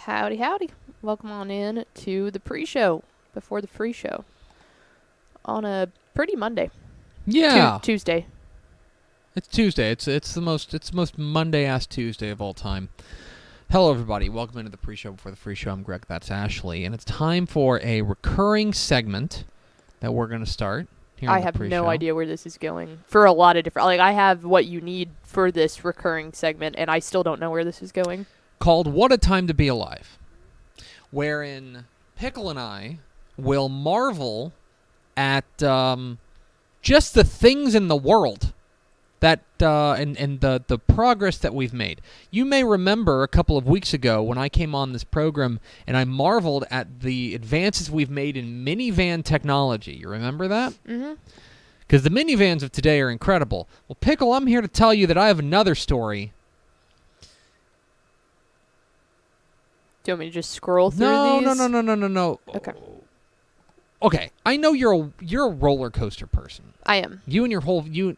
Howdy, howdy. Welcome on in to the pre-show, before the free show, on a pretty Monday. Yeah. Tuesday. It's Tuesday. It's the most Monday-ass Tuesday of all time. Hello, everybody. Welcome into the pre-show before the free show. I'm Greg. That's Ashley. And it's time for a recurring segment that we're going to start here I on the have pre-show. no idea where this is going for a lot of different... Like, I have what you need for this recurring segment, and I still don't know where this is going. Called What a Time to Be Alive, wherein Pickle and I will marvel at just the things in the world that and the progress that we've made. You may remember a couple of weeks ago when I came on this program and I marveled at the advances we've made in minivan technology. You remember that? Mm-hmm. Because the minivans of today are incredible. Well, Pickle, I'm here to tell you that I have another story. Do you want me to just scroll through these? No. Okay. Okay, I know you're a roller coaster person. I am. You and your whole your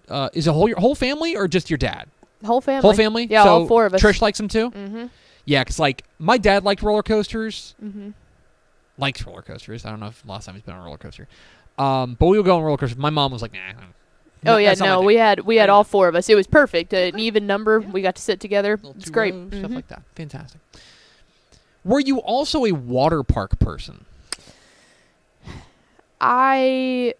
whole family or just your dad? Whole family. Whole family? Yeah, so all four of us. Trish likes them too? Mm-hmm. Yeah, because like my dad liked roller coasters. Mm-hmm. Likes roller coasters. I don't know if last time he's been on a roller coaster. But we would go on roller coasters. My mom was like, nah. Oh yeah, that's not no, my thing. we had all four of us. It was perfect. An even number. Yeah. We got to sit together. Little It's two great. rows, Mm-hmm. stuff like that. Fantastic. Were you also a water park person? I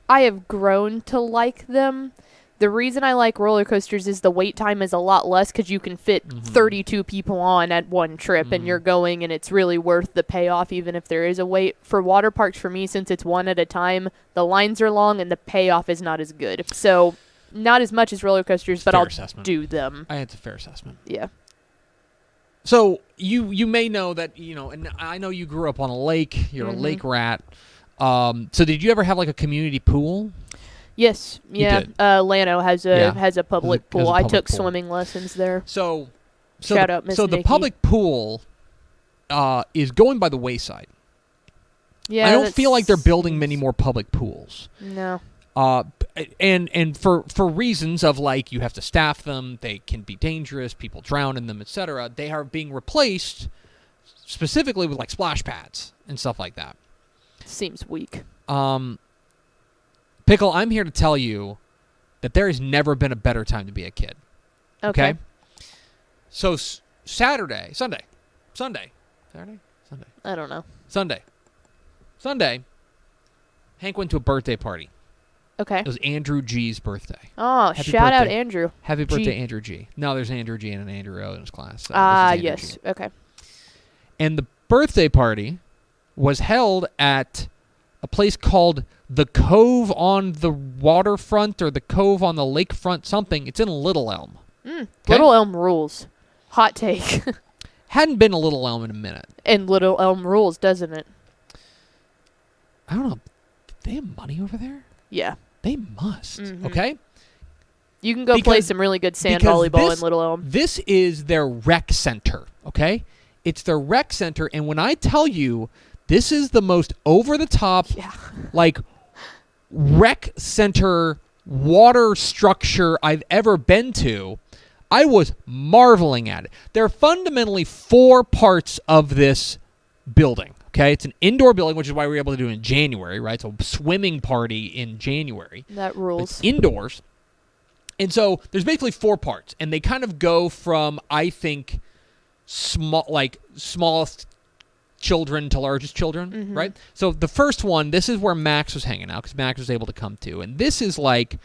have grown to like them. The reason I like roller coasters is the wait time is a lot less because you can fit 32 people on at one trip and you're going, and it's really worth the payoff even if there is a wait. For water parks, for me, since it's one at a time, the lines are long and the payoff is not as good. So not as much as roller coasters, but Fair I'll assessment. do them. It's a fair assessment. Yeah. So you may know that, and I know you grew up on a lake. You're a lake rat. So did you ever have like a community pool? Yes. Yeah. did. Lano has a public pool. I took pool. swimming lessons there. So Shout out, Miss So the Nikki. public pool is going by the wayside. Yeah. I don't feel like they're building many more public pools. No. And for reasons of like you have to staff them, they can be dangerous, people drown in them, etc. They are being replaced specifically with like splash pads and stuff like that. Seems weak. Pickle, I'm here to tell you that there has never been a better time to be a kid. Okay? So Sunday. I don't know. Sunday, Hank went to a birthday party. Okay. It was Andrew G's birthday. Oh, Happy shout out birthday. Andrew. Happy G. birthday, Andrew G. No, there's an Andrew G and an Andrew O in his class. So Yes. G. Okay. And the birthday party was held at a place called the Cove on the waterfront or the Cove on the lakefront something. It's in Little Elm. Okay? Little Elm rules. Hot take. Hadn't been to Little Elm in a minute. And Little Elm rules, doesn't it? I don't know. Do they have money over there? Yeah. They must. Mhm. Okay? You can go play some really good sand volleyball in Little Elm. This is their rec center, okay? It's their rec center, and when I tell you this is the most over-the-top, like, rec center water structure I've ever been to, I was marveling at it. There are fundamentally four parts of this building, okay? It's an indoor building, which is why we were able to do it in January, right? So swimming party in January. That rules. It's indoors. And so there's basically four parts, and they kind of go from, I think, smallest children to largest children, right? So the first one, this is where Max was hanging out because Max was able to come to. And this is like,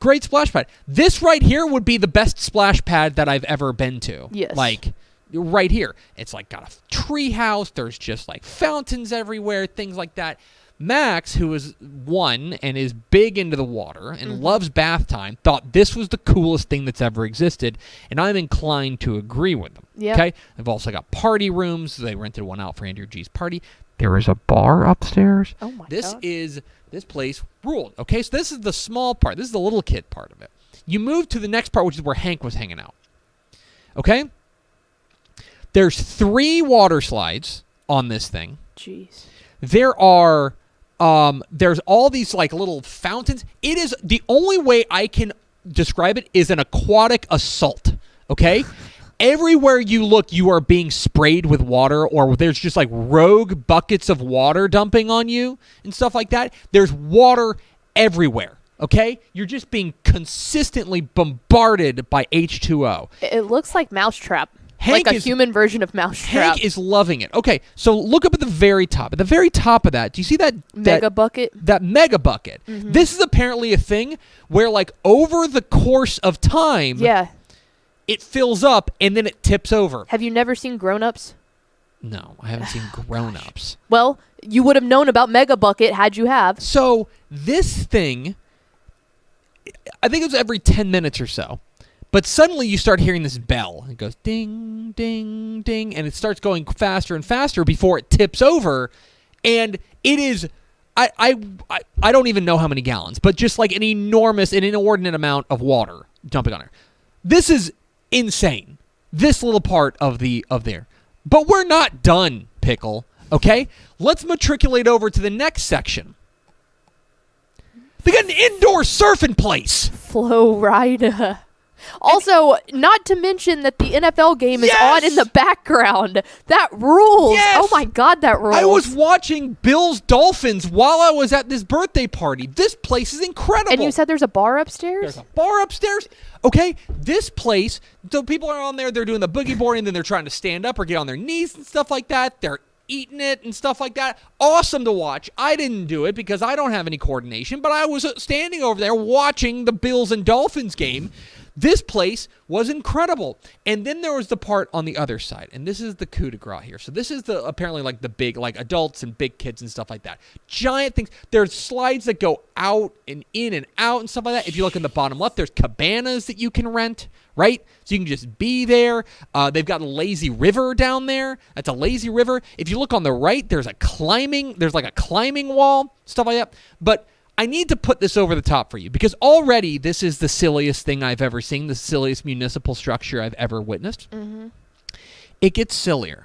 great splash pad. This right here would be the best splash pad that I've ever been to. Yes. Like, right here. It's like got a tree house. There's just like fountains everywhere, things like that. Max, who is one and is big into the water and loves bath time, thought this was the coolest thing that's ever existed, and I'm inclined to agree with them. Yep. Okay? They've also got party rooms. They rented one out for Andrew G's party. There is a bar upstairs. Oh my This God. This place ruled. Okay, so this is the small part. This is the little kid part of it. You move to the next part, which is where Hank was hanging out. Okay? There's 3 water slides on this thing. Jeez. There are there's all these like little fountains. It is the only way I can describe it is an aquatic assault. Okay? everywhere you look, you are being sprayed with water, or there's just like rogue buckets of water dumping on you and stuff like that. There's water everywhere, okay? You're just being consistently bombarded by H2O. It looks like Mousetrap. Hank like a human version of Mousetrap. Hank is loving it. Okay, so look up at the very top. At the very top of that, do you see that mega bucket? That mega bucket. Mm-hmm. This is apparently a thing where, like, over the course of time, it fills up and then it tips over. Have you never seen Grown Ups? No, I haven't seen Grown Ups. Well, you would have known about Mega Bucket had you have. So this thing, I think it was every 10 minutes or so. But suddenly you start hearing this bell. It goes ding, ding, ding, and it starts going faster and faster before it tips over. And it is, I don't even know how many gallons, but just like an enormous, an inordinate amount of water dumping on her. This is insane. This little part of there. But we're not done, Pickle. Okay? Let's matriculate over to the next section. They got an indoor surfing place. Flow Rida. Also, not to mention that the NFL game is on in the background. That rules. Yes! Oh my God, that rules. I was watching Bills Dolphins while I was at this birthday party. This place is incredible. And you said there's a bar upstairs? There's a bar upstairs. Okay, this place, so people are on there, they're doing the boogie board, and then they're trying to stand up or get on their knees and stuff like that. They're eating it and stuff like that. Awesome to watch. I didn't do it because I don't have any coordination, but I was standing over there watching the Bills and Dolphins game. This place was incredible. And then there was the part on the other side. And this is the coup de grace here. So this is the apparently like the big, like adults and big kids and stuff like that. Giant things. There's slides that go out and in and out and stuff like that. If you look in the bottom left, there's cabanas that you can rent, right? So you can just be there. They've got a lazy river down there. That's a lazy river. If you look on the right, there's like a climbing wall, stuff like that. But I need to put this over the top for you because already this is the silliest thing I've ever seen, the silliest municipal structure I've ever witnessed. Mm-hmm. It gets sillier.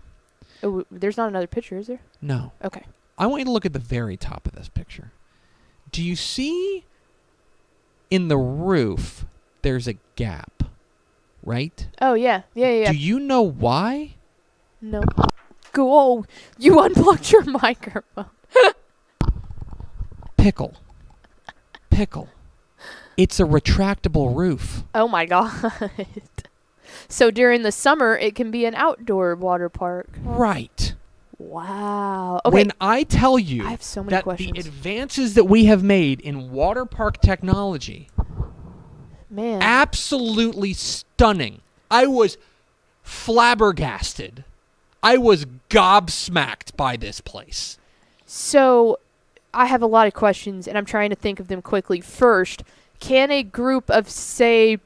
Oh, there's not another picture, is there? No. Okay. I want you to look at the very top of this picture. Do you see in the roof there's a gap, right? Oh, yeah. Yeah. Do you know why? No. Go. You unplugged your microphone. Pickle. It's a retractable roof. Oh my God. So during the summer, it can be an outdoor water park. Right. Wow. Okay. When I tell you I have so many that questions. the advances that we have made in water park technology, man, absolutely stunning. I was flabbergasted. I was gobsmacked by this place. So I have a lot of questions, and I'm trying to think of them quickly. First, can a group of, say,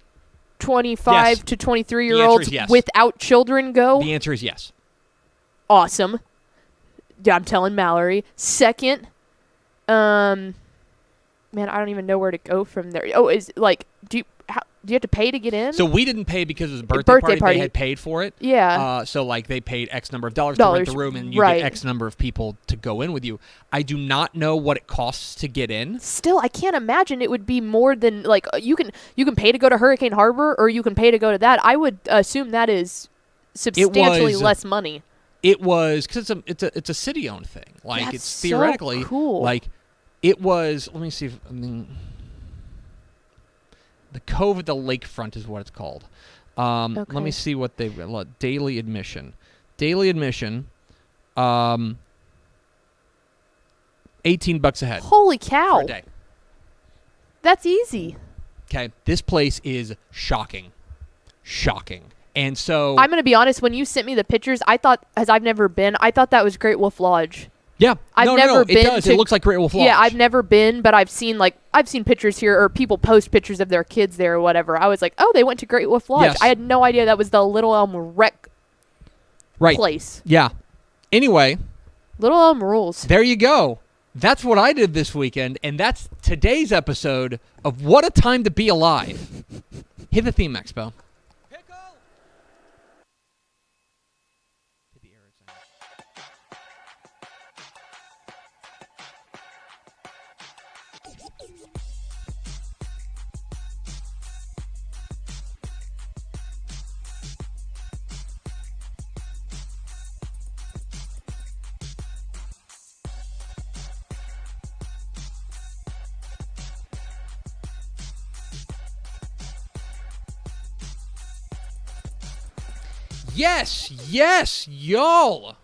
25 to 23-year-olds yes. without children go? The answer is yes. Awesome. Yeah, I'm telling Mallory. Second, man, I don't even know where to go from there. Oh, is like, do you have to pay to get in? So we didn't pay because it was a birthday party. They had paid for it. Yeah. So like they paid X number of dollars to rent the room, and you get X number of people to go in with you. I do not know what it costs to get in. Still, I can't imagine it would be more than like you can pay to go to Hurricane Harbor, or you can pay to go to that. I would assume that is substantially less money. It was because it's a city owned thing. Like That's it's theoretically so cool. Like it was. Let me see. The Cove at the Lakefront is what it's called. Okay. Let me see what they've got. Daily admission. $18 a head. Holy cow. For a day. That's easy. Okay. This place is shocking. And so I'm going to be honest, when you sent me the pictures, I thought, as I've never been, I thought that was Great Wolf Lodge. yeah. I've never been it does. It looks like Great Wolf Lodge. Yeah, I've never been, but I've seen pictures here, or people post pictures of their kids there or whatever. I was like, oh, they went to Great Wolf Lodge. Yes. I had no idea that was the Little Elm Rec place. Yeah. Anyway. Little Elm rules. There you go. That's what I did this weekend, and that's today's episode of What a Time to Be Alive. Hit the theme, Expo. Yes, y'all.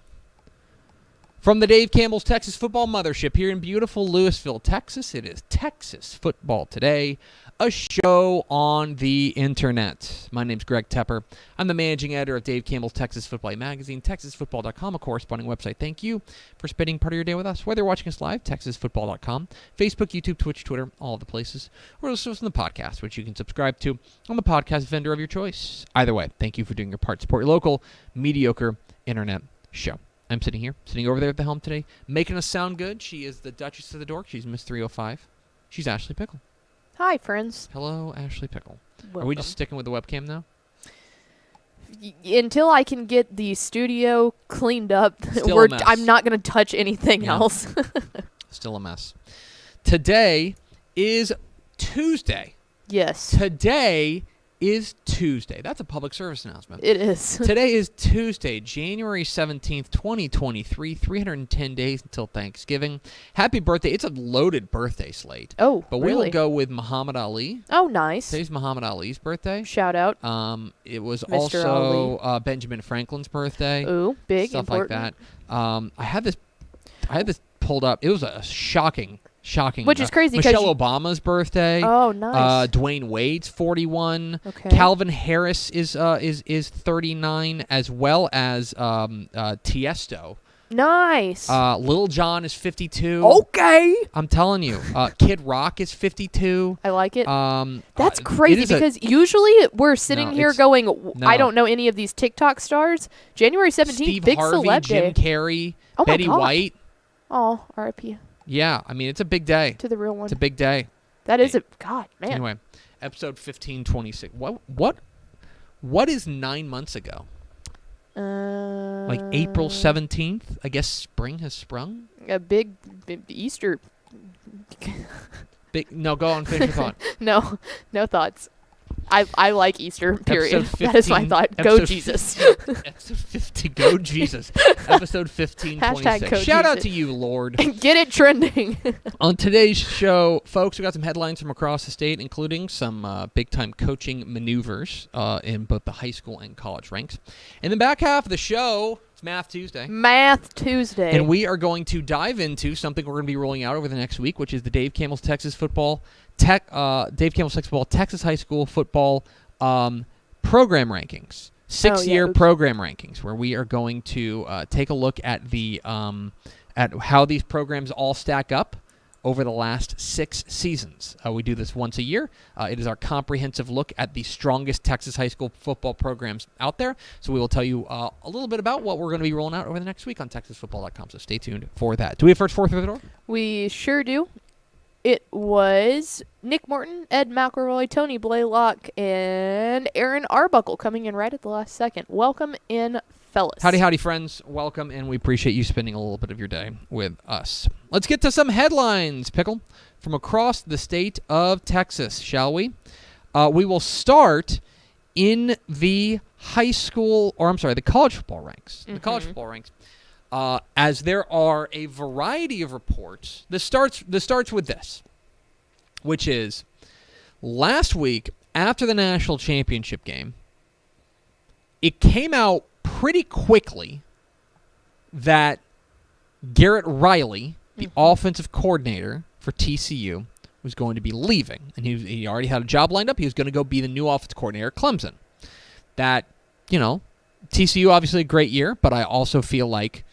From the Dave Campbell's Texas Football Mothership here in beautiful Lewisville, Texas, it is Texas Football Today, a show on the internet. My name's Greg Tepper. I'm the managing editor of Dave Campbell's Texas Football magazine, TexasFootball.com, a corresponding website. Thank you for spending part of your day with us, whether you're watching us live, TexasFootball.com, Facebook, YouTube, Twitch, Twitter, all the places, or listen to us on the podcast, which you can subscribe to on the podcast vendor of your choice. Either way, thank you for doing your part. Support your local, mediocre internet show. I'm sitting over there at the helm today, making us sound good. She is the Duchess of the Dork. She's Miss 305. She's Ashley Pickle. Hi, friends. Hello, Ashley Pickle. Welcome. Are we just sticking with the webcam now? Until I can get the studio cleaned up, Still a mess. I'm not going to touch anything else. Still a mess. Today is Tuesday. Yes. Today is Tuesday. That's a public service announcement. It is. Today is Tuesday, January 17th, 2023, 310 days until Thanksgiving. Happy birthday. It's a loaded birthday slate. Oh, But really? we will go with Muhammad Ali. Oh, nice. Today's Muhammad Ali's birthday. Shout out. It was Mr. also Benjamin Franklin's birthday. Ooh, big, Stuff important. like that. I had this pulled up. It was a shocking. Which is crazy because Michelle Obama's birthday. Oh, nice. Dwayne Wade's 41. Okay. Calvin Harris is 39, as well as Tiesto. Nice. Lil Jon is 52. Okay. I'm telling you. Kid Rock is 52. I like it. That's it crazy is because usually we're sitting No, here it's- going, no. I don't know any of these TikTok stars. January 17th, Steve big Harvey, celeb Jim day. Carrey, Oh my Betty God. White. Oh, R.I.P. Yeah, I mean, it's a big day. to the real one. It's a big day. That is a God, man. Anyway, episode 1526. What is 9 months ago? Like April 17th? I guess spring has sprung? A big Easter. No, go on, finish your thought. No thoughts. I like Easter, period. Episode That is my 15 thought. Go episode Jesus. Episode 50, go Jesus. Episode 1526. Hashtag go Shout out Jesus. to you, Lord. Get it trending. On today's show, folks, we got some headlines from across the state, including some big-time coaching maneuvers in both the high school and college ranks. In the back half of the show, it's Math Tuesday. Math Tuesday. And we are going to dive into something we're going to be rolling out over the next week, which is the Dave Campbell's Texas Football Texas High School Football program rankings, 6-year program rankings, where we are going to take a look at the at how these programs all stack up over the last 6 seasons. We do this once a year. It is our comprehensive look at the strongest Texas high school football programs out there. So we will tell you a little bit about what we're going to be rolling out over the next week on TexasFootball.com. So stay tuned for that. Do we have first four through the door? We sure do. It was Nick Morton, Ed McElroy, Tony Blaylock, and Aaron Arbuckle coming in right at the last second. Welcome in, fellas. Howdy, friends. Welcome, and we appreciate you spending a little bit of your day with us. Let's get to some headlines, Pickle, from across the state of Texas, shall we? We will start in the the college football ranks. Mm-hmm. The college football ranks. As there are a variety of reports. This starts with this, which is last week after the national championship game, it came out pretty quickly that Garrett Riley, the offensive coordinator for TCU, was going to be leaving. And he already had a job lined up. He was going to go be the new offensive coordinator at Clemson. That, TCU obviously a great year, but I also feel like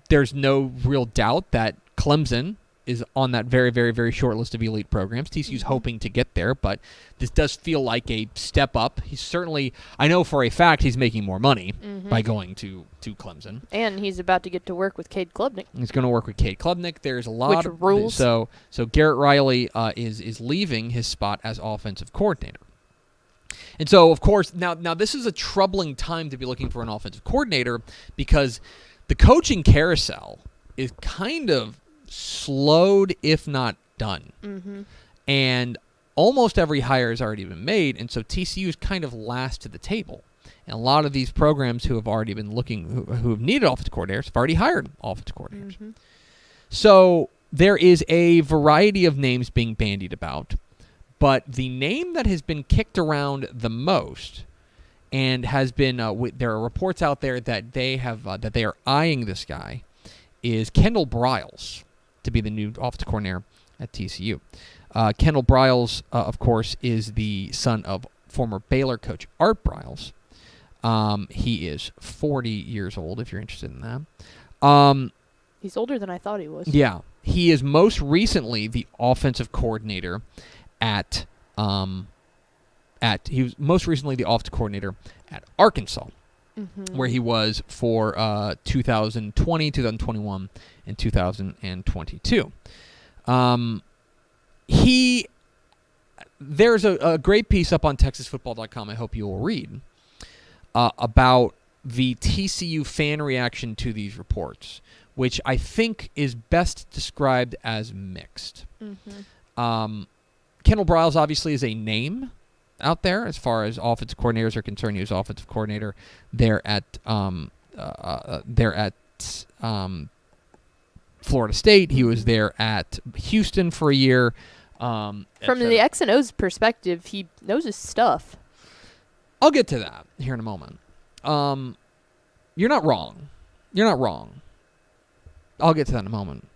there's no real doubt that Clemson is on that very, very, very short list of elite programs. TCU's hoping to get there, but this does feel like a step up. He's certainly, I know for a fact he's making more money by going to Clemson. And he's about to get to work with Cade Klubnik. He's going to work with Cade Klubnik. There's a lot of rules. So Garrett Riley is leaving his spot as offensive coordinator. And so, of course, now this is a troubling time to be looking for an offensive coordinator because the coaching carousel is kind of slowed, if not done. Mm-hmm. And almost every hire has already been made, and so TCU is kind of last to the table. And a lot of these programs who have already been looking, who have needed offensive coordinators, have already hired offensive coordinators. Mm-hmm. So there is a variety of names being bandied about. But the name that has been kicked around the most and has been. There are reports out there that they are eyeing this guy, is Kendall Briles to be the new offensive coordinator at TCU. Kendall Briles, of course, is the son of former Baylor coach Art Briles. He is 40 years old, if you're interested in that. He's older than I thought he was. Yeah. He is most recently the offensive coordinator at Arkansas, where he was for 2020, 2021, and 2022. There's a great piece up on TexasFootball.com I hope you will read about the TCU fan reaction to these reports, which I think is best described as mixed. Kendall Briles obviously is a name out there as far as offensive coordinators are concerned. He was offensive coordinator there at Florida State. He was there at Houston for a year. From the X and O's perspective, he knows his stuff. I'll get to that here in a moment. You're not wrong. I'll get to that in a moment.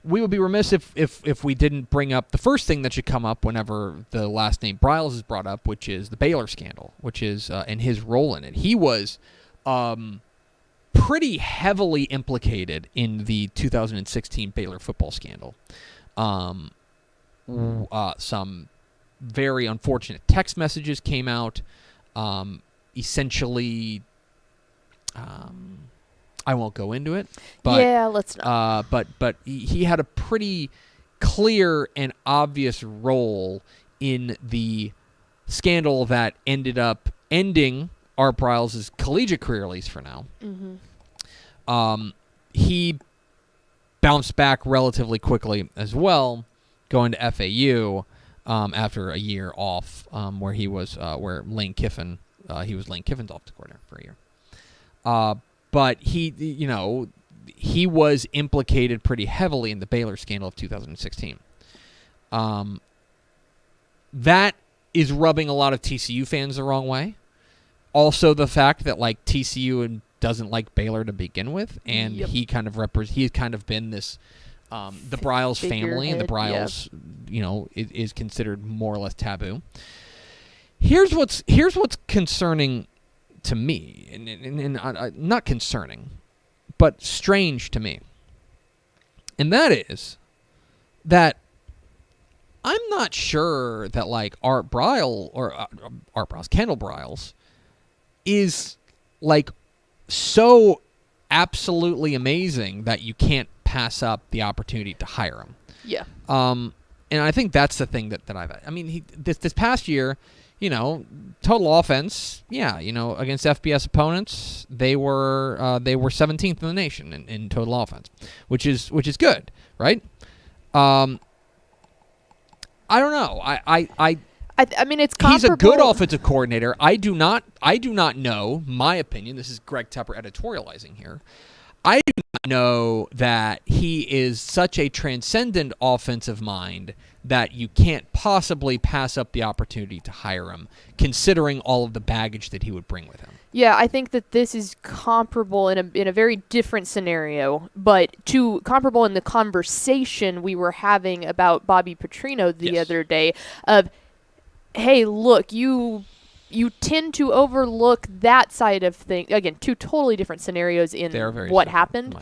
We would be remiss if we didn't bring up the first thing that should come up whenever the last name Briles is brought up, which is the Baylor scandal, which is and his role in it. He was pretty heavily implicated in the 2016 Baylor football scandal. Some very unfortunate text messages came out. Essentially, I won't go into it. But, yeah, let's not. But he had a pretty clear and obvious role in the scandal that ended up ending Art Briles' collegiate career, at least for now. He bounced back relatively quickly as well, going to FAU after a year off, where he was where Lane Kiffin he was Lane Kiffin's offensive coordinator for a year. But he was implicated pretty heavily in the Baylor scandal of 2016. That is rubbing a lot of TCU fans the wrong way. Also, the fact that TCU doesn't like Baylor to begin with, and he kind of he's kind of been this the Briles family, and the Briles is considered more or less taboo. Here's what's concerning to me, and not concerning, but strange to me, and that is that I'm not sure that Art Briles or Kendall Briles is so absolutely amazing that you can't pass up the opportunity to hire him. Yeah. And I think that's the thing that this past year, total offense, against FBS opponents, they were 17th in the nation in total offense, which is good, right? I don't know. I mean, it's comparable. He's a good offensive coordinator. I do not know. My opinion. This is Greg Tepper editorializing here. I do not know that he is such a transcendent offensive mind that you can't possibly pass up the opportunity to hire him, considering all of the baggage that he would bring with him. Yeah, I think that this is comparable in a very different scenario, but comparable in the conversation we were having about Bobby Petrino the other day of, hey, look, you tend to overlook that side of things. Again, two totally different scenarios in what happened,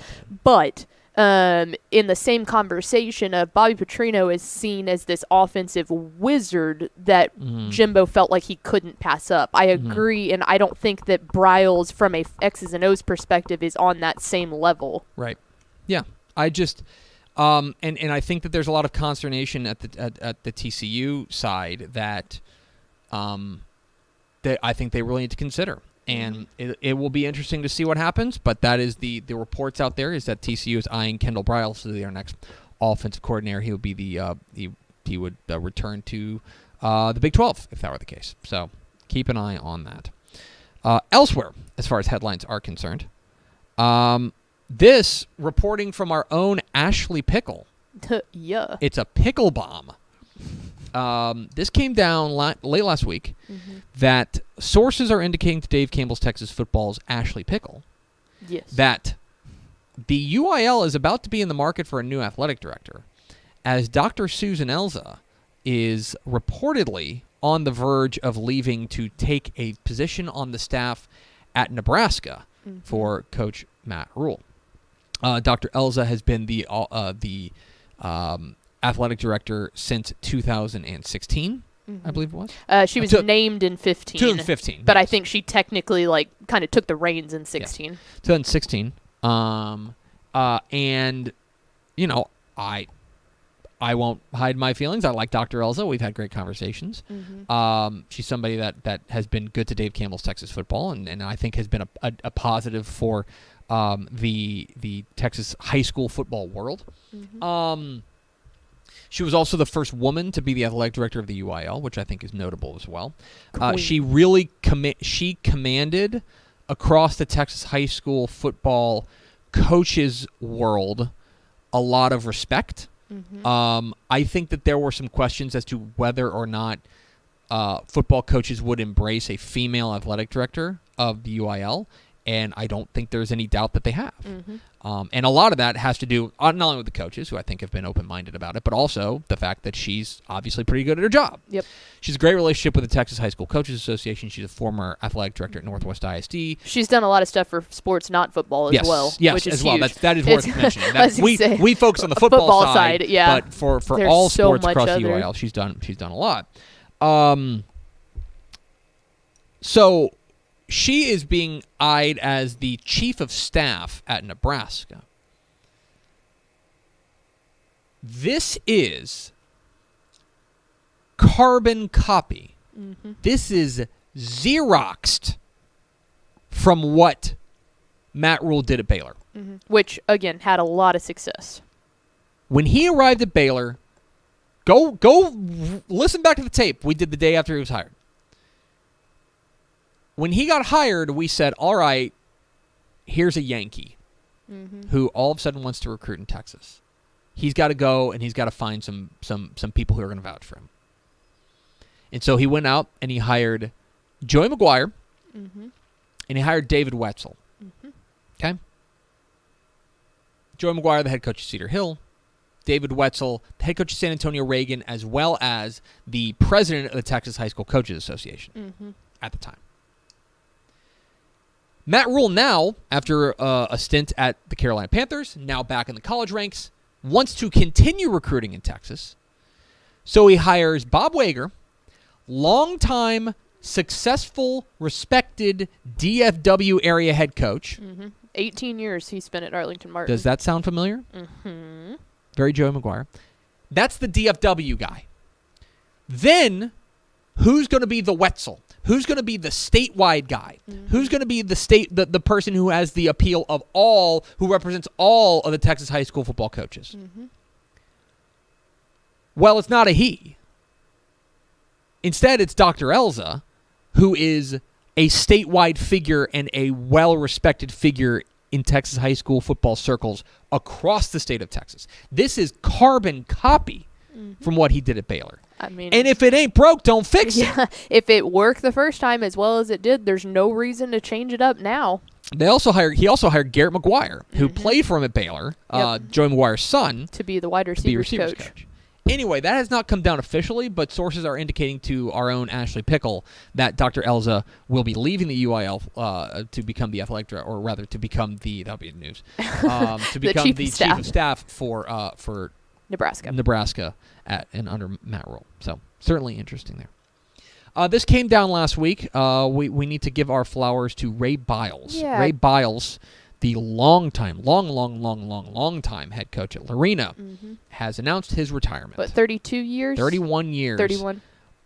but in the same conversation of Bobby Petrino is seen as this offensive wizard that Jimbo felt like he couldn't pass up. I agree, and I don't think that Briles, from a X's and O's perspective, is on that same level. Right. Yeah. I just and I think that there's a lot of consternation at the TCU side that I think they really need to consider. And it will be interesting to see what happens, but that is the reports out there is that TCU is eyeing Kendall Briles to be our next offensive coordinator. He would be he would return to the Big 12 if that were the case. So keep an eye on that. Elsewhere, as far as headlines are concerned, this reporting from our own Ashley Pickle. Yeah, it's a pickle bomb. This came down late last week that sources are indicating to Dave Campbell's Texas Football's Ashley Pickle that the UIL is about to be in the market for a new athletic director, as Dr. Susan Elza is reportedly on the verge of leaving to take a position on the staff at Nebraska for Coach Matt Rule. Dr. Elza has been the athletic director since 2016, I believe it was. She was named in 15. 2015. But I think she technically kind of took the reins in 16. Yes. 2016. And, I won't hide my feelings. I like Dr. Elza. We've had great conversations. She's somebody that has been good to Dave Campbell's Texas Football, and I think has been a positive for the Texas high school football world. She was also the first woman to be the athletic director of the UIL, which I think is notable as well. She really commanded across the Texas high school football coaches world a lot of respect. I think that there were some questions as to whether or not football coaches would embrace a female athletic director of the UIL, and I don't think there's any doubt that they have. And a lot of that has to do not only with the coaches, who I think have been open-minded about it, but also the fact that she's obviously pretty good at her job. She's a great relationship with the Texas High School Coaches Association. She's a former athletic director at Northwest ISD. She's done a lot of stuff for sports, not football, as well. Yes, which is as well. huge. That is worth mentioning. We focus on the football side, yeah. But for There's all so sports much across the other. UIL, she's done a lot. So she is being eyed as the chief of staff at Nebraska. This is carbon copy. This is Xeroxed from what Matt Rule did at Baylor. Which, again, had a lot of success. When he arrived at Baylor, go listen back to the tape we did the day after he was hired. When he got hired, we said, all right, here's a Yankee who all of a sudden wants to recruit in Texas. He's got to go, and he's got to find some people who are going to vouch for him. And so he went out, and he hired Joey McGuire, and he hired David Wetzel. Okay? Joey McGuire, the head coach of Cedar Hill. David Wetzel, the head coach of San Antonio Reagan, as well as the president of the Texas High School Coaches Association at the time. Matt Rule now, after a stint at the Carolina Panthers, now back in the college ranks, wants to continue recruiting in Texas. So he hires Bob Wager, longtime, successful, respected DFW area head coach. 18 years he spent at Arlington Martin. Does that sound familiar? Very Joey McGuire. That's the DFW guy. Then, who's going to be the Wetzel? Who's going to be the statewide guy? Who's going to be the person who has the appeal of all, who represents all of the Texas high school football coaches? Well, it's not a he. Instead, it's Dr. Elza, who is a statewide figure and a well-respected figure in Texas high school football circles across the state of Texas. This is carbon copy from what he did at Baylor. I mean, and if it ain't broke, don't fix it. If it worked the first time as well as it did, there's no reason to change it up now. He also hired Garrett McGuire, who played for him at Baylor, Joey McGuire's son, to be the wide receivers coach. Anyway, that has not come down officially, but sources are indicating to our own Ashley Pickle that Dr. Elza will be leaving the UIL to become the athletic director, or rather to become that'll be the news, to become the chief of staff for Nebraska and under Matt Rule. So certainly interesting there. This came down last week. We need to give our flowers to Ray Biles. Yeah. Ray Biles, the long time head coach at Lorena, has announced his retirement. What, 32 years? 31 years. 31.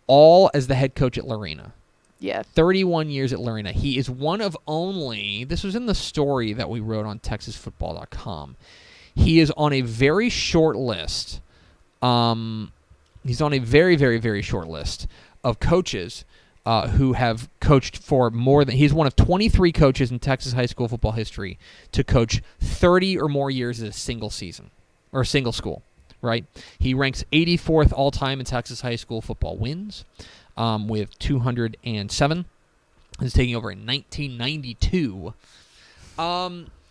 All as the head coach at Lorena. Yeah. 31 years at Lorena. He is one of only, this was in the story that we wrote on TexasFootball.com. He is on a very short list. He's on a very, very, very short list of coaches who have coached for more than... He's one of 23 coaches in Texas high school football history to coach 30 or more years in a single season, or a single school, right? He ranks 84th all-time in Texas high school football wins with 207. He's taking over in 1992.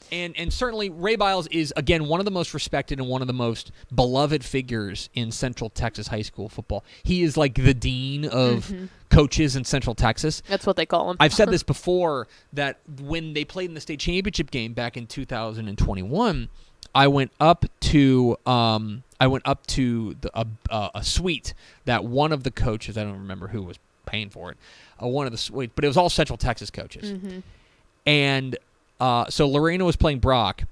And certainly Ray Biles is, again, one of the most respected and one of the most beloved figures in Central Texas high school football. He is like the dean of coaches in Central Texas. That's what they call him. I've said this before, that when they played in the state championship game back in 2021, I went up to a suite that one of the coaches, I don't remember who was paying for it, one of the suites, but it was all Central Texas coaches. And so Lorena was playing Brock,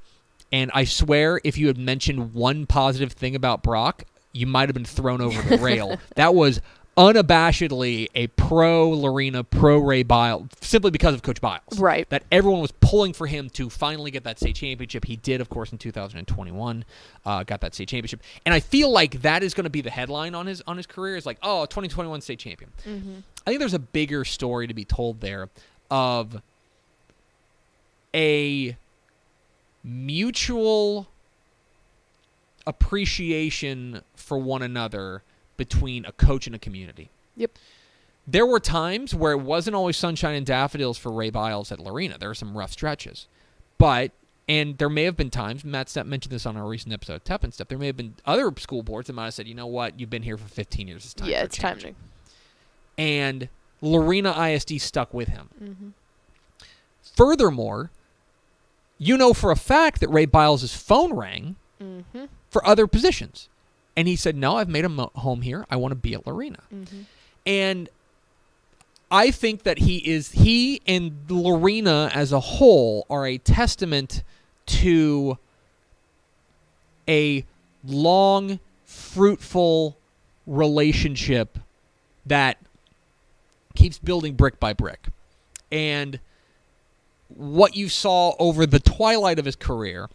and I swear if you had mentioned one positive thing about Brock, you might have been thrown over the rail. That was unabashedly a pro-Lorena, pro-Ray Biles, simply because of Coach Biles. Right. That everyone was pulling for him to finally get that state championship. He did, of course, in 2021, got that state championship. And I feel like that is going to be the headline on his career, is like, oh, 2021 state champion. I think there's a bigger story to be told there of a mutual appreciation for one another between a coach and a community. Yep. There were times where it wasn't always sunshine and daffodils for Ray Biles at Lorena. There were some rough stretches. And there may have been times, Matt Stepp mentioned this on our recent episode of Tep and Step, there may have been other school boards that might have said, you know what, you've been here for 15 years, it's time for a it's time change. to. And Lorena ISD stuck with him. Furthermore, you know for a fact that Ray Biles' phone rang for other positions. And he said, no, I've made a home here. I want to be at Lorena. And I think that he and Lorena as a whole are a testament to a long, fruitful relationship that keeps building brick by brick. And what you saw over the twilight of his career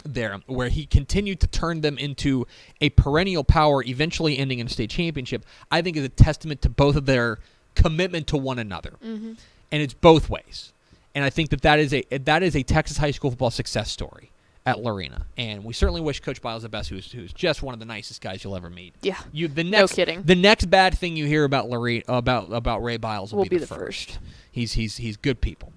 there, where he continued to turn them into a perennial power, eventually ending in a state championship, I think is a testament to both of their commitment to one another. And it's both ways. And I think that is a Texas high school football success story at Lorena. And we certainly wish Coach Biles the best, who's just one of the nicest guys you'll ever meet. Yeah. No kidding. The next bad thing you hear about about Ray Biles will be the first. He's good people.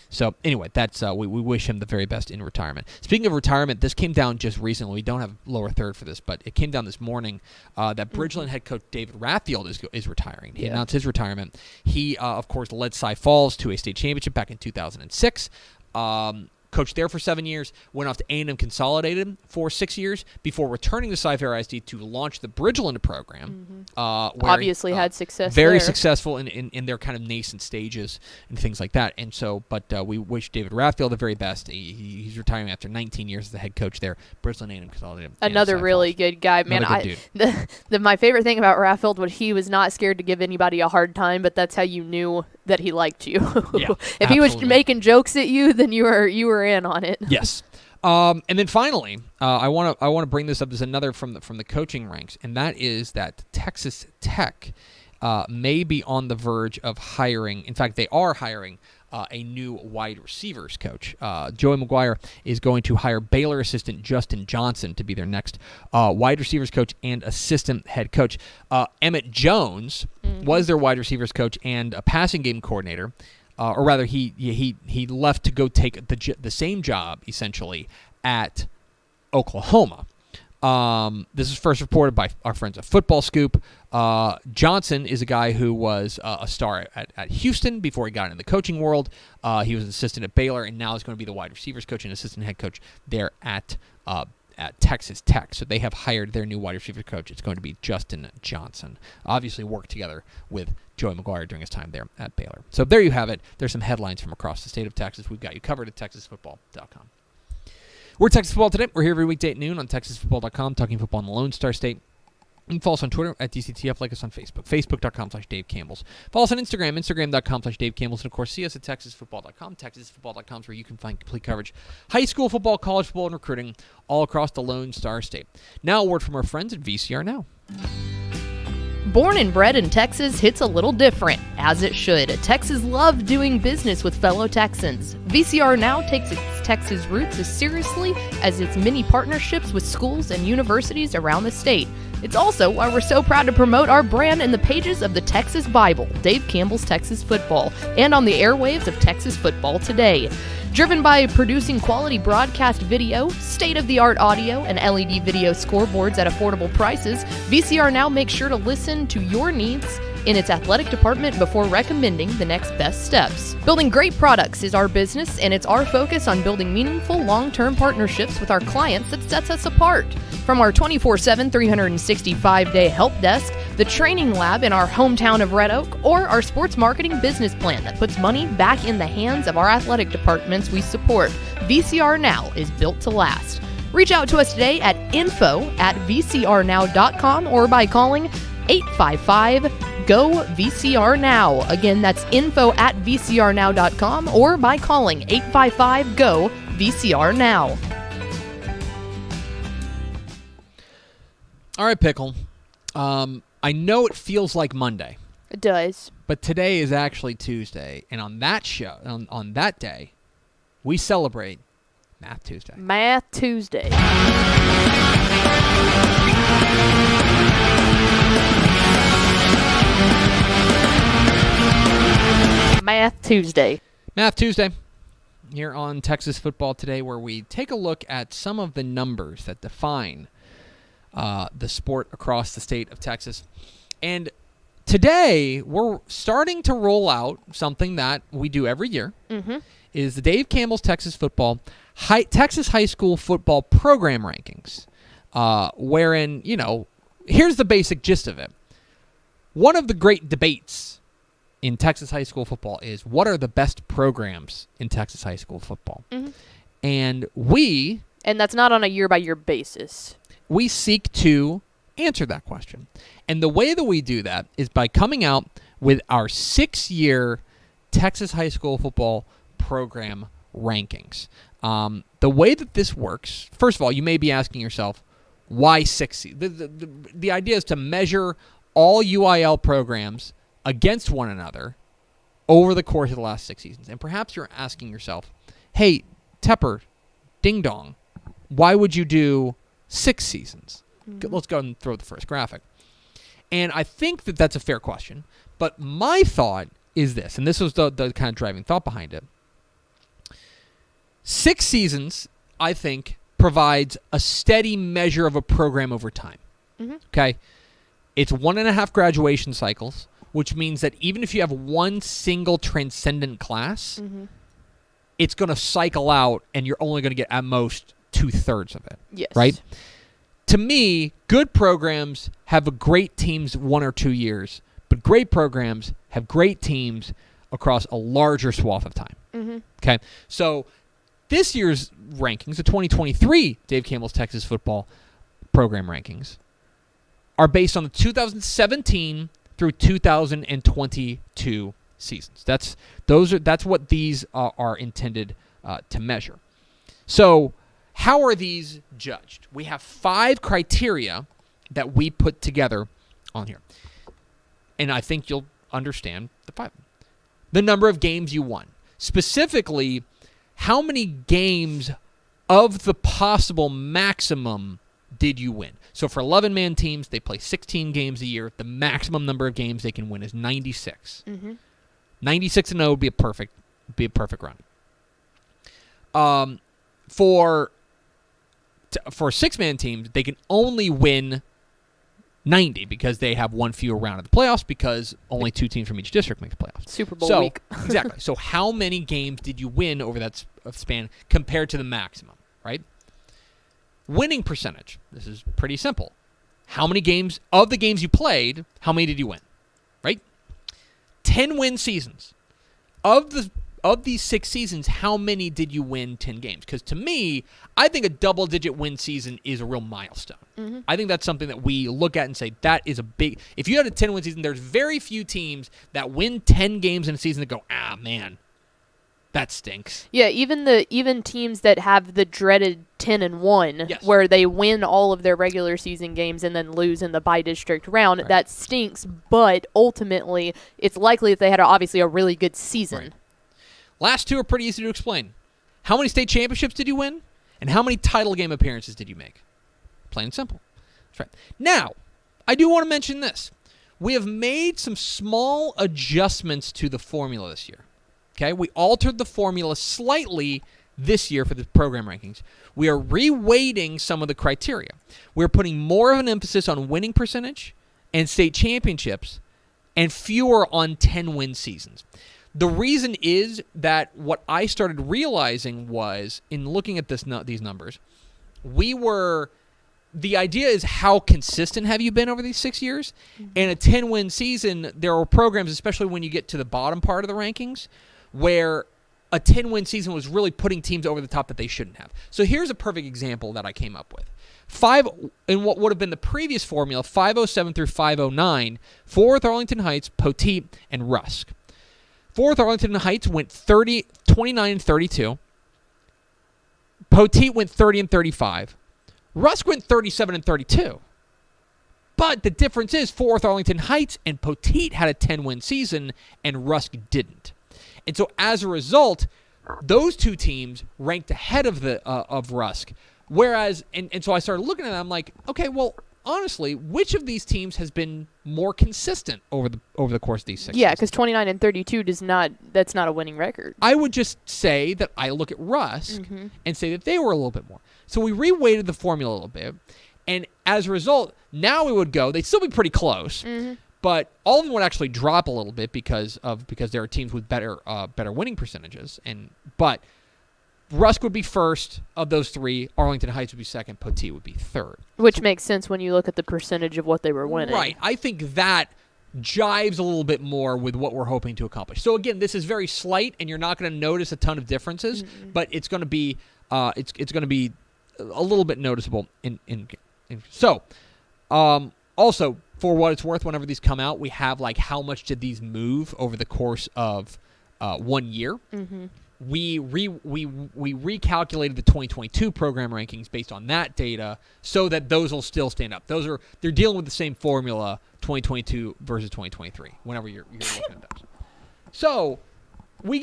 So anyway, that's we wish him the very best in retirement. Speaking of retirement, this came down just recently. We don't have lower third for this, but it came down this morning that Bridgeland head coach David Rathfield is retiring. He announced his retirement. He, of course, led Cy Falls to a state championship back in 2006. Coached there for 7 years, went off to A&M Consolidated for 6 years before returning to Cy-Fair ISD to launch the Bridgeland program. Where obviously had success very there. Successful in their kind of nascent stages and things like that. And so, but we wish David Rathfield the very best. He's retiring after 19 years as the head coach there, Bridgeland A&M Consolidated. Another really good guy. Man, my favorite thing about Rathfield was he was not scared to give anybody a hard time, but that's how you knew that he liked you. If he was making jokes at you, then you were in on it. Yes. And then finally, I want to bring this up. There's another from the coaching ranks, and that is that Texas Tech may be on the verge of hiring. In fact, they are hiring a new wide receivers coach. Joey McGuire is going to hire Baylor assistant Justin Johnson to be their next wide receivers coach and assistant head coach. Emmett Jones was their wide receivers coach and a passing game coordinator. Or rather, he left to go take the same job, essentially, at Oklahoma. This is first reported by our friends at Football Scoop. Johnson is a guy who was a star at Houston before he got into the coaching world. He was an assistant at Baylor, and now is going to be the wide receivers coach and assistant head coach there at Texas Tech. So they have hired their new wide receiver coach. It's going to be Justin Johnson. Obviously worked together with Joey McGuire during his time there at Baylor. So there you have it. There's some headlines from across the state of Texas. We've got you covered at TexasFootball.com. We're Texas Football Today. We're here every weekday at noon on TexasFootball.com, talking football in the Lone Star State. You can follow us on Twitter at DCTF, like us on Facebook, Facebook.com/Dave Campbell's. Follow us on Instagram, Instagram.com/Dave Campbell's. And, of course, see us at TexasFootball.com. TexasFootball.com is where you can find complete coverage. High school football, college football, and recruiting all across the Lone Star State. Now a word from our friends at VCR Now. Born and bred in Texas hits a little different, as it should. Texas loves doing business with fellow Texans. VCR Now takes its Texas roots as seriously as its many partnerships with schools and universities around the state. It's also why we're so proud to promote our brand in the pages of the Texas Bible, Dave Campbell's Texas Football, and on the airwaves of Texas Football Today. Driven by producing quality broadcast video, state-of-the-art audio, and LED video scoreboards at affordable prices, VCR Now makes sure to listen to your needs in its athletic department before recommending the next best steps. Building great products is our business, and it's our focus on building meaningful, long-term partnerships with our clients that sets us apart. From our 24/7, 365-day help desk, the training lab in our hometown of Red Oak, or our sports marketing business plan that puts money back in the hands of our athletic departments we support, VCR Now is built to last. Reach out to us today at info@vcrnow.com or by calling 855-GO-VCR-NOW. Again, that's info@vcrnow.com or by calling 855-GO-VCR-NOW. All right, Pickle. I know it feels like Monday, It does. but today is actually Tuesday, and on that on that day, we celebrate Math Tuesday. Math Tuesday. Math Tuesday. Math Tuesday here on Texas Football Today, where we take a look at some of the numbers that define the sport across the state of Texas. And today, we're starting to roll out something that we do every year, is the Dave Campbell's Texas Football Texas High School Football Program Rankings, wherein, here's the basic gist of it. One of the great debates in Texas high school football is what are the best programs in Texas high school football? And that's not on a year-by-year basis. We seek to answer that question. And the way that we do that is by coming out with our 6-year Texas high school football program rankings. The way that this works, first of all, you may be asking yourself, why 6? The idea is to measure all UIL programs against one another over the course of the last 6 seasons. And perhaps you're asking yourself, hey, Tepper, ding dong, why would you do 6 seasons? Let's go and throw the first graphic. And I think that that's a fair question. But my thought is this, and this was the kind of driving thought behind it. 6 seasons, I think, provides a steady measure of a program over time. Okay? It's 1.5 graduation cycles, which means that even if you have one single transcendent class, it's going to cycle out, and you're only going to get at most 2/3 of it. Yes. Right? To me, good programs have great teams 1 or 2 years, but great programs have great teams across a larger swath of time. Okay? So this year's rankings, the 2023 Dave Campbell's Texas Football Program rankings, are based on the 2017 through 2022 seasons. That's what these are intended to measure. So how are these judged? We have 5 criteria that we put together on here. And I think you'll understand the 5. The number of games you won. Specifically, how many games of the possible maximum did you win? So for 11-man teams, they play 16 games a year. The maximum number of games they can win is 96. 96-0 would be a perfect run. For 6-man teams, they can only win 90 because they have one fewer round of the playoffs because only 2 teams from each district make the playoffs. Super Bowl week. Exactly. So how many games did you win over that span compared to the maximum, right? Winning percentage. This is pretty simple. How many games of the games you played, how many did you win? Right? 10 win seasons. Of these 6 seasons, how many did you win 10 games? Because to me, I think a double-digit win season is a real milestone. I think that's something that we look at and say, that is a big... If you had a 10-win season, there's very few teams that win 10 games in a season that go, man, that stinks. Yeah, even teams that have the dreaded 10-1, Yes. where they win all of their regular season games and then lose in the by-district round. Right. That stinks, but ultimately, it's likely that they had obviously a really good season. Right. Last two are pretty easy to explain. How many state championships did you win? And how many title game appearances did you make? Plain and simple. That's right. Now, I do want to mention this. We have made some small adjustments to the formula this year. Okay, we altered the formula slightly this year for the program rankings. We are reweighting some of the criteria. We're putting more of an emphasis on winning percentage and state championships and fewer on 10-win seasons. The reason is that what I started realizing was, in looking at these numbers, the idea is how consistent have you been over these 6 years? In a 10-win season, there are programs, especially when you get to the bottom part of the rankings, where a 10-win season was really putting teams over the top that they shouldn't have. So here's a perfect example that I came up with. In what would have been the previous formula, 507 through 509, Fort Worth Arlington Heights, Poteet, and Rusk. Fort Worth Arlington Heights went 29-32. Poteet went 30-35. Rusk went 37-32. But the difference is Fort Worth Arlington Heights and Poteet had a 10-win season, and Rusk didn't. And so as a result, those two teams ranked ahead of Rusk. Whereas, and so I started looking at it, I'm like, okay, well, honestly, which of these teams has been more consistent over the course of these 6 Yeah, seasons? because 29-32 that's not a winning record. I would just say that I look at Rusk and say that they were a little bit more. So we reweighted the formula a little bit, and as a result, now we would go, they'd still be pretty close, but all of them would actually drop a little bit because there are teams with better winning percentages, but Rusk would be first of those three, Arlington Heights would be second, Poteet would be third. Which makes sense when you look at the percentage of what they were winning. Right. I think that jives a little bit more with what we're hoping to accomplish. So again, this is very slight, and you're not going to notice a ton of differences, but it's going to be it's going to be a little bit noticeable. So, also for what it's worth, whenever these come out, we have like how much did these move over the course of 1 year. We recalculated the 2022 program rankings based on that data so that those will still stand up. They're dealing with the same formula, 2022 versus 2023, whenever you're looking at those. So we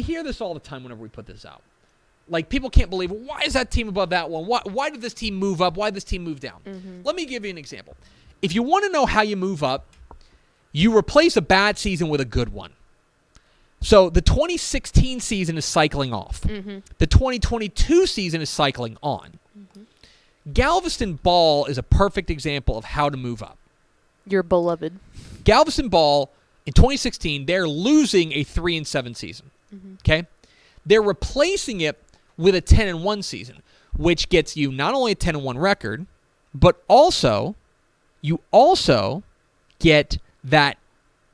hear this all the time whenever we put this out. Like, people can't believe, why is that team above that one? Why did this team move up? Why did this team move down? Let me give you an example. If you want to know how you move up, you replace a bad season with a good one. So the 2016 season is cycling off. The 2022 season is cycling on. Galveston Ball is a perfect example of how to move up. Your beloved. Galveston Ball, in 2016, they're losing a 3-7 season. Okay? They're replacing it with a 10-1 season, which gets you not only a 10-1 record, but you also get that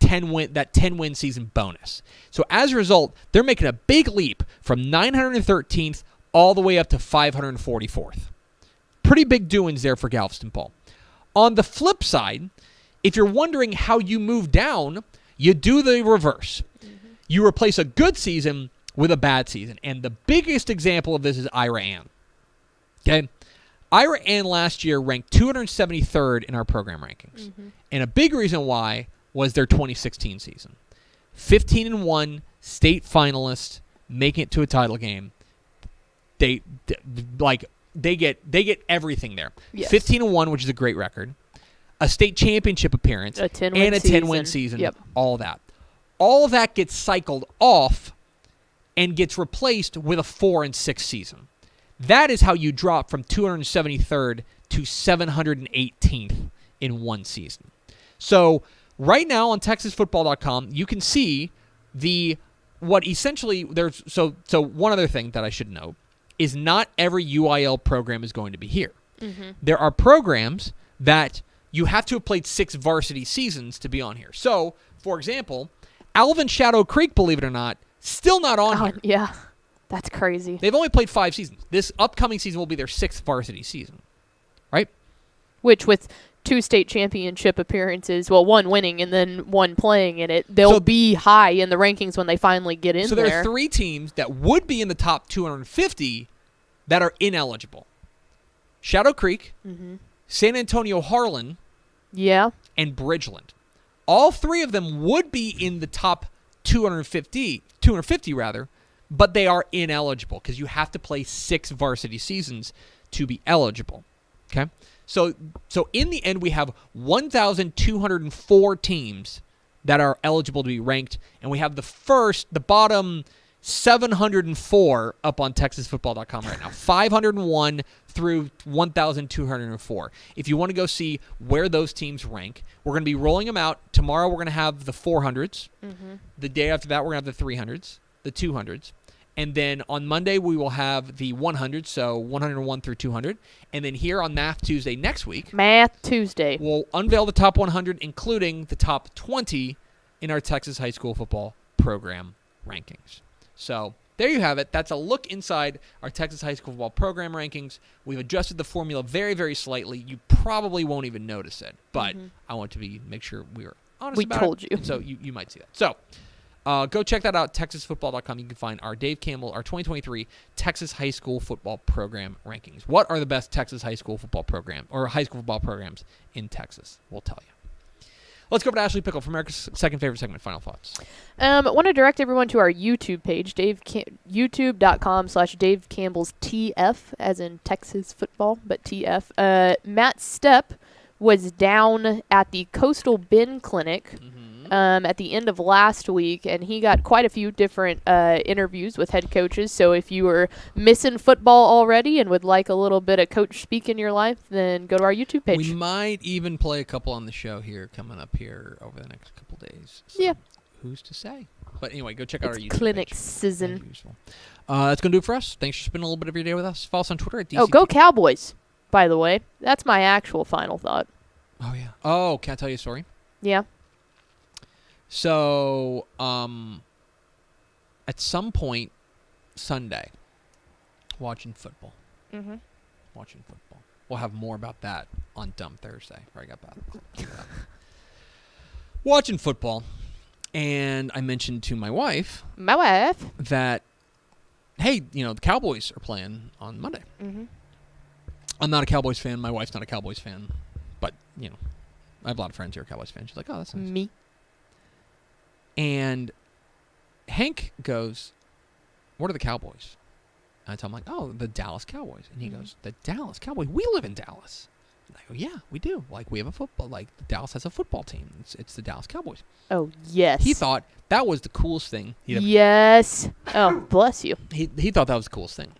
10-win season bonus. So as a result, they're making a big leap from 913th all the way up to 544th. Pretty big doings there for Galveston Ball. On the flip side, if you're wondering how you move down, you do the reverse. You replace a good season with a bad season. And the biggest example of this is Ira Ann. Okay? Ira Ann last year ranked 273rd in our program rankings. And a big reason why was their 2016 season. 15-1, state finalist, making it to a title game. They get everything there. Yes. 15-1, which is a great record. A state championship appearance. A 10-win and a 10-win season. Yep. All that. All of that gets cycled off and gets replaced with a 4-6 season. That is how you drop from 273rd to 718th in one season. So right now on TexasFootball.com, you can see what essentially there's. So one other thing that I should note is not every UIL program is going to be here. There are programs that you have to have played 6 varsity seasons to be on here. So, for example, Alvin Shadow Creek, believe it or not, still not on here. Yeah, that's crazy. They've only played 5 seasons. This upcoming season will be their 6th varsity season, right? Which, with 2 state championship appearances, well, 1 winning and then 1 playing in it, they'll be high in the rankings when they finally get in there. So there are 3 teams that would be in the top 250 that are ineligible. Shadow Creek, Mm-hmm. San Antonio Harlan, Yeah. and Bridgeland. All three of them would be in the top 250 rather, but they are ineligible because you have to play 6 varsity seasons to be eligible. Okay? So in the end, we have 1,204 teams that are eligible to be ranked, and we have the bottom 704 up on TexasFootball.com right now. 501 through 1,204. If you want to go see where those teams rank, we're going to be rolling them out. Tomorrow we're going to have the 400s. Mm-hmm. The day after that we're going to have the 300s, the 200s. And then on Monday we will have the 100s, so 101 through 200. And then here on Math Tuesday next week, Math Tuesday, we'll unveil the top 100, including the top 20 in our Texas high school football program rankings. So there you have it. That's a look inside our Texas high school football program rankings. We've adjusted the formula very, very slightly. You probably won't even notice it, but I want to make sure we were honest about it. We told you. So you might see that. So go check that out, TexasFootball.com. You can find our Dave Campbell, our 2023 Texas high school football program rankings. What are the best Texas high school football program or high school football programs in Texas? We'll tell you. Let's go over to Ashley Pickle for America's second favorite segment. Final thoughts. I want to direct everyone to our YouTube page, youtube.com/Dave Campbell's TF, as in Texas football, but TF. Matt Stepp was down at the Coastal Bend Clinic at the end of last week, and he got quite a few different interviews with head coaches. So if you were missing football already and would like a little bit of coach speak in your life, then go to our YouTube page. We might even play a couple on the show here coming up here over the next couple days. So yeah. Who's to say? But anyway, go check out our YouTube clinic page. season. That's going to do it for us. Thanks for spending a little bit of your day with us. Follow us on Twitter at DCTF. Oh, go Cowboys, by the way. That's my actual final thought. Oh, yeah. Oh, can I tell you a story? Yeah. So, at some point Sunday, watching football. Mm-hmm. Watching football. We'll have more about that on Dumb Thursday. Where I got back. Watching football, and I mentioned to my wife that, hey, the Cowboys are playing on Monday. Mm-hmm. I'm not a Cowboys fan. My wife's not a Cowboys fan, but I have a lot of friends who are Cowboys fans. She's like, oh, that's nice. Me. And Hank goes, what are the Cowboys? And I tell him, like, oh, the Dallas Cowboys. And he goes, the Dallas Cowboys? We live in Dallas. And I go, yeah, we do. Like, we have a football. Like, Dallas has a football team. It's the Dallas Cowboys. Oh, yes. He thought that was the coolest thing. Yes. Oh, bless you. He thought that was the coolest thing.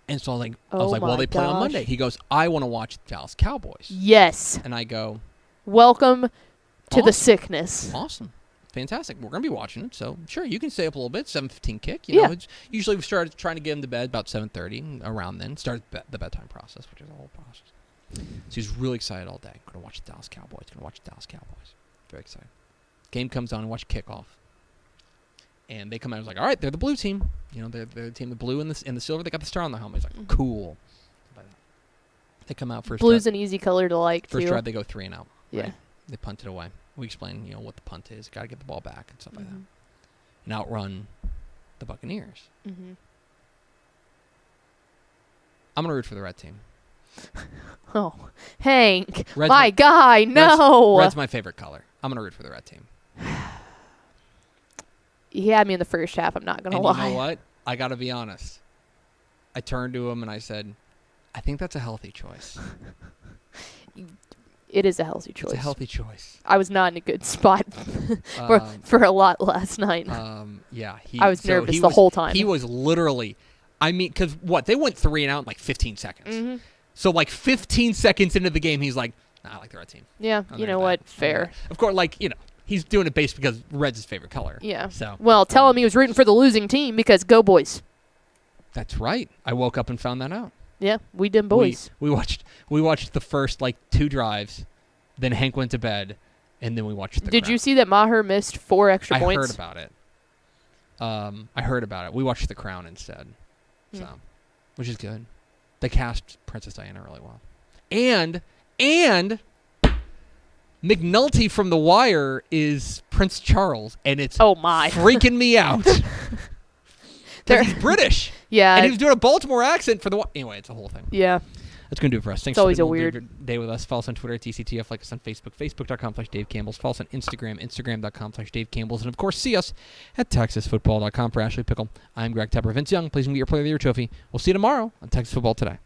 And so I was like, well, they play on Monday. He goes, I want to watch the Dallas Cowboys. Yes. And I go, welcome to the sickness. Awesome. Fantastic. We're going to be watching it, so sure, you can stay up a little bit. 7:15 kick. It's usually we started trying to get him to bed about 7:30. Around then, started the bedtime process, which is a whole process. So he's really excited all day. Going to watch the Dallas Cowboys. Very excited. Game comes on and watch kickoff, and they come out. I was like, all right, they're the blue team. They're the team, the blue and the silver. They got the star on their helmet. He's like, cool. They come out first. Blue's an easy color to like. First too. drive, they go 3 and out. Yeah. Right? They punt it away. We explain, what the punt is. Got to get the ball back and stuff like that. And outrun the Buccaneers. Mm-hmm. I'm going to root for the red team. Oh, Hank, Red's my guy, no. Red's my favorite color. I'm going to root for the red team. He had me in the first half, I'm not going to lie. You know what? I got to be honest. I turned to him and I said, I think that's a healthy choice. It is a healthy choice. It's a healthy choice. I was not in a good spot for a lot last night. Yeah. I was nervous the whole time. He was literally, because they went 3 and out in like 15 seconds. Mm-hmm. So 15 seconds into the game, he's like, I like the red team. Yeah, you know what? Fair. Of course, he's doing it based because red's his favorite color. Yeah. So. Well, tell him he was rooting for the losing team because go boys. That's right. I woke up and found that out. Yeah, we them boys. We watched the first 2 drives, then Hank went to bed, and then we watched the Did you see that Maher missed 4 extra points? I heard about it. We watched The Crown instead. So, which is good. They cast Princess Diana really well. And McNulty from The Wire is Prince Charles, and it's freaking me out. He's British. Yeah. And he was doing a Baltimore accent for the anyway, it's a whole thing. Yeah. That's going to do it for us. Thanks It's always for a spending weird your day with us. Follow us on Twitter at DCTF. Like us on Facebook, facebook.com/Dave Campbell's. Follow us on Instagram, instagram.com/Dave Campbell's. And, of course, see us at TexasFootball.com. For Ashley Pickle, I'm Greg Tepper. Vince Young, please get your Player of the Year trophy. We'll see you tomorrow on Texas Football Today.